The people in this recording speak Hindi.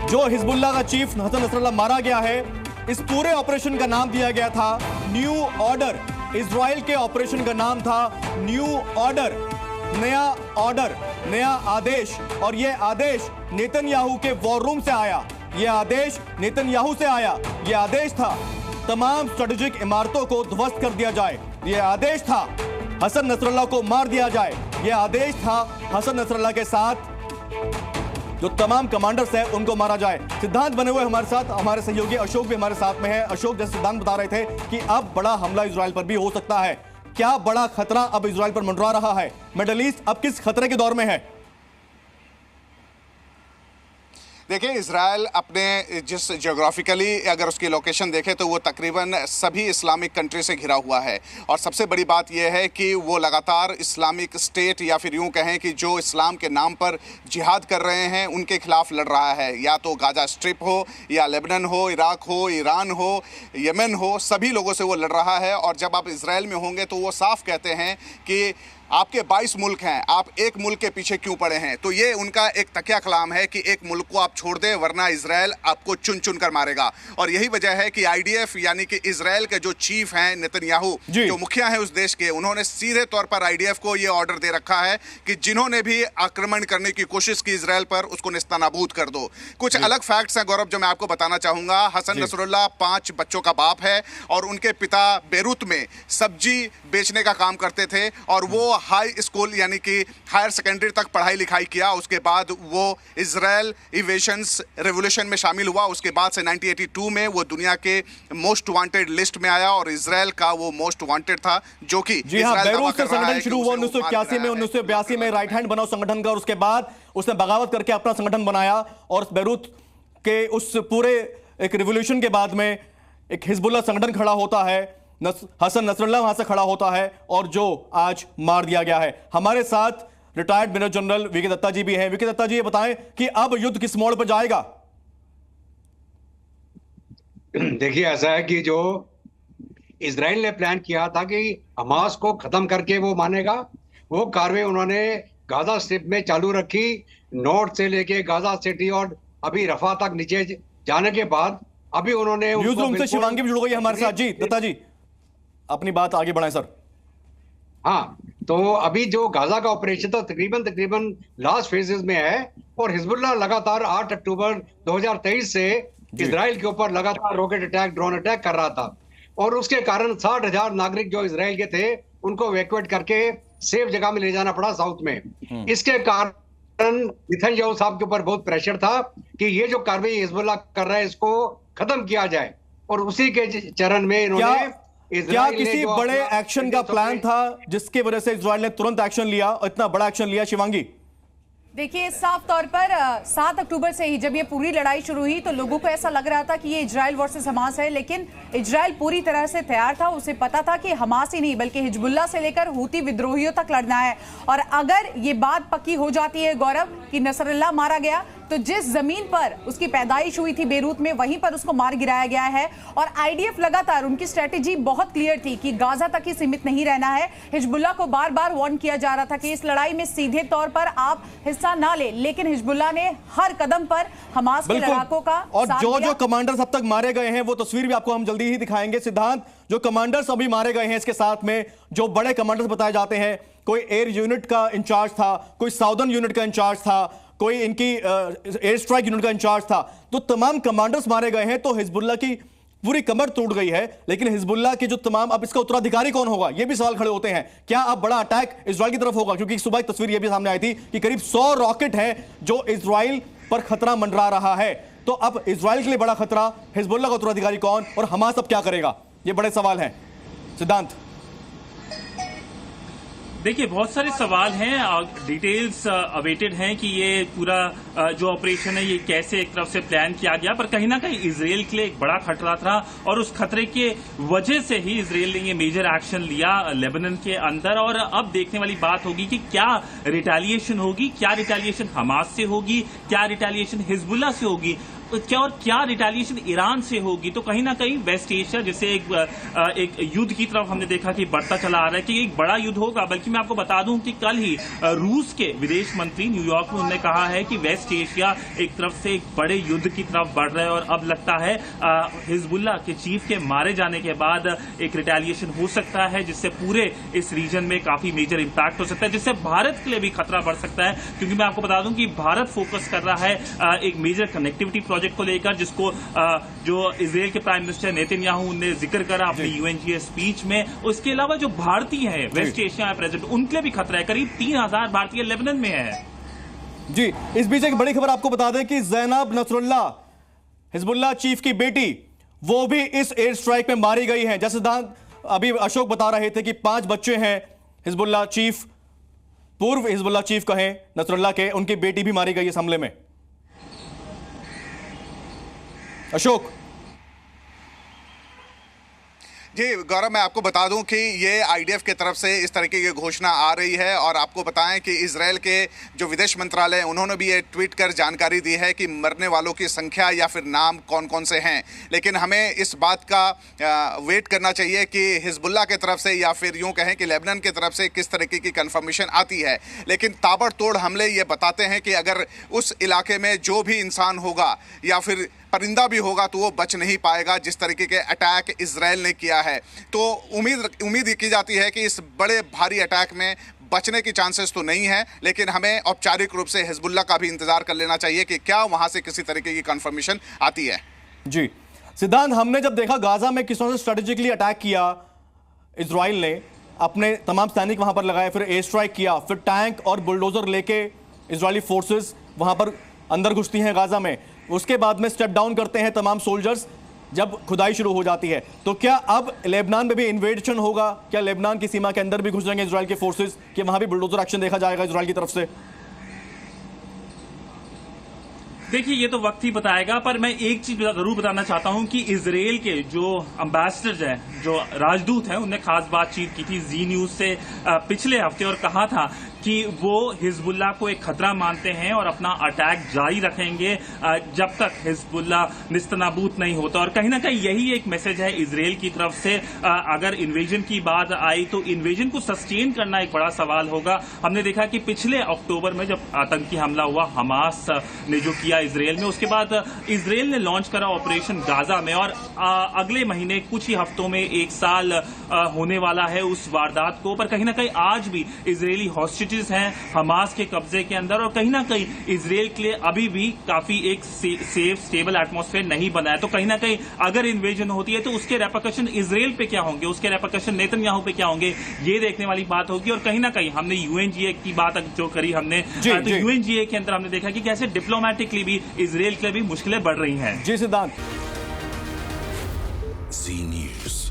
जो हिजबुल्लाह का चीफ हसन नसरल्लाह मारा गया है, इस पूरे ऑपरेशन का नाम दिया गया था न्यू ऑर्डर। इजराइल के ऑपरेशन का नाम था न्यू ऑर्डर, नया ऑर्डर, नया आदेश। और यह आदेश नेतन्याहू के वॉर रूम से आया, यह आदेश नेतन्याहू से आया। यह आदेश था तमाम स्ट्रेटेजिक इमारतों को ध्वस्त कर दिया जाए। यह आदेश था हसन नसरल्लाह को मार दिया जाए। यह आदेश था हसन नसरल्लाह के साथ जो तमाम कमांडर्स हैं उनको मारा जाए। सिद्धांत बने हुए हमारे साथ, हमारे सहयोगी अशोक भी हमारे साथ में है। अशोक, जैसे सिद्धांत बता रहे थे कि अब बड़ा हमला इजराइल पर भी हो सकता है, क्या बड़ा खतरा अब इजराइल पर मंडरा रहा है? मिडल ईस्ट अब किस खतरे के दौर में है? देखिए, इजराइल अपने जिस ज्योग्राफिकली अगर उसकी लोकेशन देखें तो वो तकरीबन सभी इस्लामिक कंट्री से घिरा हुआ है। और सबसे बड़ी बात यह है कि वो लगातार इस्लामिक स्टेट या फिर यूं कहें कि जो इस्लाम के नाम पर जिहाद कर रहे हैं उनके खिलाफ लड़ रहा है। या तो गाजा स्ट्रिप हो, या लेबनान हो, इराक हो, ईरान हो, यमन हो, सभी लोगों से वो लड़ रहा है। और जब आप इजराइल में होंगे तो वो साफ कहते हैं कि आपके 22 मुल्क हैं, आप एक मुल्क के पीछे क्यों पड़े हैं। तो ये उनका एक तकिया कलाम है कि एक मुल्क को आप छोड़ दें वरना इजराइल आपको चुन चुन कर मारेगा। और यही वजह है कि आईडीएफ यानी कि इजराइल के जो चीफ हैं नेतन्याहू, जो मुखिया हैं उस देश के, उन्होंने सीधे तौर पर आईडीएफ को ये ऑर्डर दे रखा है कि जिन्होंने भी आक्रमण करने की कोशिश की इजराइल पर, उसको नेस्तनाबूद कर दो। कुछ अलग फैक्ट्स हैं गौरव जो मैं आपको बताना चाहूंगा। हसन नसरुल्लाह 5 बच्चों का बाप है और उनके पिता बेरूत में सब्जी बेचने का काम करते थे और वो हाई स्कूल यानी कि हायर सेकेंडरी तक पढ़ाई लिखाई किया। उसके बाद वो इजराइल इवेशंस रेवोल्यूशन में शामिल हुआ। उसके बाद से 1982 में वो दुनिया के मोस्ट वांटेड लिस्ट में आया और इजराइल का वो मोस्ट वांटेड था, जो कि बेरूत से संगठन शुरू हुआ 1981 में, 1982 में राइट हैंड बना उस संगठन का। और उसके बाद उसने बगावत करके अपना संगठन बनाया और बेरूत के उस पूरे एक रिवोल्यूशन के बाद में एक हिजबुल्लाह संगठन खड़ा होता है, हसन नसरुल्लाह वहां से खड़ा होता है और जो आज मार दिया गया है। हमारे साथ retired major general VK Dutta ji भी हैं। वीके दत्ता जी, ये बताएं कि अब युद्ध किस मोड़ पर जाएगा? देखिए, ऐसा है कि जो इजराइल ने प्लान किया था कि हमास को खत्म करके वो मानेगा, वो कार्रवाई उन्होंने गाजा स्ट्रिप में चालू रखी। नॉर्थ से लेके गाजा सिटी और अभी रफा तक नीचे जाने के बाद अभी उन्होंने न्यूज रूम से शिवांगी भी जुड़ गई है हमारे साथ। जी दत्ता जी, अपनी बात आगे बढ़ाएं सर। हाँ, तो अभी जो गाजा का ऑपरेशन था तकरीबन लास्ट फेजेस में है और हिजबुल्लाह लगातार 8 अक्टूबर 2023 से इजराइल के ऊपर लगातार रॉकेट अटैक, ड्रोन अटैक कर रहा था। और उसके कारण 60,000 नागरिक जो इजराइल के थे उनको इवैक्यूएट करके सेफ जगह में ले जाना पड़ा साउथ में। इसके कारण नेतन्याहू साहब के ऊपर बहुत प्रेशर था कि ये जो कार्रवाई हिजबुल्लाह कर रहा है इसको खत्म किया जाए। और उसी के चरण में इन्होंने क्या किसी बड़े एक्शन का प्लान था जिसके वजह से इजराइल ने तुरंत एक्शन लिया और इतना बड़ा एक्शन लिया? शिवांगी, देखिए, साफ तौर पर 7 अक्टूबर से ही जब ये पूरी लड़ाई शुरू हुई तो लोगों को ऐसा लग रहा था कि ये इजराइल वर्सेस हमास है, लेकिन इजराइल पूरी तरह से तैयार था। उसे पता था कि हमास ही नहीं बल्कि हिजबुल्लाह से लेकर हूती विद्रोहियों तक लड़ना है। और अगर ये बात पक्की हो जाती है गौरव कि नसरुल्लाह मारा गया तो जिस जमीन पर उसकी पैदाइश हुई थी बेरूत में, वहीं पर उसको मार गिराया गया है। और आईडीएफ लगातार, उनकी स्ट्रेटेजी बहुत क्लियर थी कि गाजा तक ही सीमित नहीं रहना है। हिजबुल्लाह को बार बार वार्न किया जा रहा था कि इस लड़ाई में सीधे तौर पर आप हिस्सा ना ले, लेकिन हिजबुल्लाह ने हर कदम पर हमास के लड़ाकों का और जो कमांडर्स अब तक मारे गए हैं वो तस्वीर भी आपको हम जल्दी ही दिखाएंगे। सिद्धांत, जो कमांडर्स अभी मारे गए हैं इसके साथ में जो बड़े कमांडर्स बताए जाते हैं, कोई एयर यूनिट का इंचार्ज था, कोई साउदर्न यूनिट का इंचार्ज था, कोई इनकी एयर स्ट्राइक यूनिट का इंचार्ज था, तो तमाम कमांडर्स मारे गए हैं। तो हिजबुल्लाह की पूरी कमर टूट गई है। लेकिन हिजबुल्लाह के जो तमाम, अब इसका उत्तराधिकारी कौन होगा, ये भी सवाल खड़े होते हैं। क्या अब बड़ा अटैक इजराइल की तरफ होगा? क्योंकि सुबह एक तस्वीर ये भी सामने आई थी कि करीब 100 रॉकेट हैं जो इजराइल पर खतरा मंडरा रहा है। तो अब इजराइल के लिए बड़ा खतरा, हिजबुल्लाह का उत्तराधिकारी कौन और हमास अब क्या करेगा, ये बड़े सवाल हैं। सिद्धांत, देखिए, बहुत सारे सवाल हैं, डिटेल्स अवेटेड हैं कि ये पूरा जो ऑपरेशन है ये कैसे एक तरफ से प्लान किया गया, पर कहीं ना कहीं इजराइल के लिए एक बड़ा खतरा था और उस खतरे के वजह से ही इजराइल ने ये मेजर एक्शन लिया लेबनान के अंदर। और अब देखने वाली बात होगी कि क्या रिटेलिएशन होगी, क्या रिटेलिएशन हमास से होगी, क्या रिटेलिएशन हिजबुल्लाह से होगी, क्या रिटेलिएशन ईरान से होगी। तो कहीं ना कहीं वेस्ट एशिया जिसे एक युद्ध की तरफ हमने देखा कि बढ़ता चला आ रहा है कि एक बड़ा युद्ध होगा। बल्कि मैं आपको बता दूं कि कल ही रूस के विदेश मंत्री न्यूयॉर्क में उन्होंने कहा है कि वेस्ट वेस्ट एशिया एक तरफ से एक बड़े युद्ध की तरफ बढ़ रहा है और अब लगता है हिजबुल्लाह के चीफ के मारे जाने के बाद एक रिटेलिएशन हो सकता है, जिससे पूरे इस रीजन में काफी मेजर इंपैक्ट हो सकता है, जिससे भारत के लिए भी खतरा बढ़ सकता है। क्योंकि मैं आपको बता दूं कि भारत फोकस कर रहा है एक मेजर कनेक्टिविटी प्रोजेक्ट को लेकर, जिसको जो इजराइल के प्राइम मिनिस्टर नेतन्याहू ने जिक्र करा अपनी यूएनजीए स्पीच में। उसके अलावा जो भारतीय हैं वेस्ट एशिया में प्रेजेंट, उनके लिए भी खतरा है। करीब 3000 भारतीय लेबनान में है। जी, इस बीच एक बड़ी खबर आपको बता दें कि ज़ैनब नसरुल्लाह, हिजबुल्लाह चीफ की बेटी, वो भी इस एयर स्ट्राइक में मारी गई हैं। जैसे अभी अशोक बता रहे थे कि 5 बच्चे हैं हिजबुल्लाह चीफ, पूर्व हिजबुल्लाह चीफ कहें नसरुल्लाह के, उनकी बेटी भी मारी गई इस हमले में। अशोक जी गौरव, मैं आपको बता दूं कि ये आईडीएफ की तरफ से इस तरीके की घोषणा आ रही है और आपको बताएं कि इजराइल के जो विदेश मंत्रालय है उन्होंने भी ये ट्वीट कर जानकारी दी है कि मरने वालों की संख्या या फिर नाम कौन कौन से हैं। लेकिन हमें इस बात का वेट करना चाहिए कि हिजबुल्लाह की तरफ से या फिर यूं कहें कि लेबनान की तरफ से किस तरीके की कंफर्मेशन आती है। लेकिन ताबड़तोड़ हमले ये बताते हैं कि अगर उस इलाके में जो भी इंसान होगा या फिर परिंदा भी होगा तो वो बच नहीं पाएगा, जिस तरीके के अटैक इजराइल ने किया है। तो उम्मीद की जाती है कि इस बड़े भारी अटैक में बचने की चांसेस तो नहीं है, लेकिन हमें औपचारिक रूप से हिजबुल्लाह का भी इंतजार कर लेना चाहिए कि क्या वहां से किसी तरीके की कंफर्मेशन आती है। जी सिद्धांत, हमने जब देखा गाजा में किस तरह से स्ट्रेटेजिकली अटैक किया इजराइल ने, अपने तमाम सैनिक वहां पर लगाए, फिर एयर स्ट्राइक किया, फिर टैंक और बुलडोजर लेके इजरायली फोर्सेस वहां पर अंदर घुसती हैं गाजा में, उसके बाद में स्टेप डाउन करते हैं तमाम सोल्जर्स जब खुदाई शुरू हो जाती है। तो क्या अब लेबनान में भी इन्वेजन होगा? क्या लेबनान की सीमा के अंदर भी घुस जाएंगे इजराइल के फोर्सेस, कि वहां भी बुलडोजर एक्शन देखा जाएगा इजराइल की तरफ से? देखिए, ये तो वक्त ही बताएगा, पर मैं एक चीज जरूर बताना चाहता हूं कि इजराइल के जो एम्बेसडर हैं, जो राजदूत हैं, उन्होंने खास बातचीत की थी जी न्यूज से पिछले हफ्ते और कहा था कि वो हिजबुल्लाह को एक खतरा मानते हैं और अपना अटैक जारी रखेंगे जब तक हिजबुल्लाह निस्तनाबूद नहीं होता। और कहीं ना कहीं यही एक मैसेज है इजराइल की तरफ से। अगर इन्वेजन की बात आई तो इन्वेजन को सस्टेन करना एक बड़ा सवाल होगा। हमने देखा कि पिछले अक्टूबर में जब आतंकी हमला हुआ हमास ने जो किया इजराइल में, उसके बाद इजराइल ने लॉन्च करा ऑपरेशन गाजा में, और अगले महीने कुछ ही हफ्तों में 1 साल होने वाला है उस वारदात को। पर कहीं ना कहीं आज भी इजरायली हॉस्टिजेज हैं हमास के कब्जे के अंदर, और कहीं ना कहीं इजराइल के लिए अभी भी काफी एक सेफ स्टेबल एटमॉस्फेयर नहीं बना है। तो कहीं ना कहीं अगर इन्वेजन होती है तो उसके रेपरकशन इजराइल पे क्या होंगे, उसके रेपरकशन नेतन्याहू पे क्या होंगे, ये देखने वाली बात होगी। और कहीं ना कहीं हमने यूएनजीए की बात जो करी हमने, तो यूएनजीए के अंदर हमने देखा कि कैसे डिप्लोमेटिकली भी इजराइल के लिए भी मुश्किलें बढ़ रही हैं। जी सिद्धांत। जी न्यूज।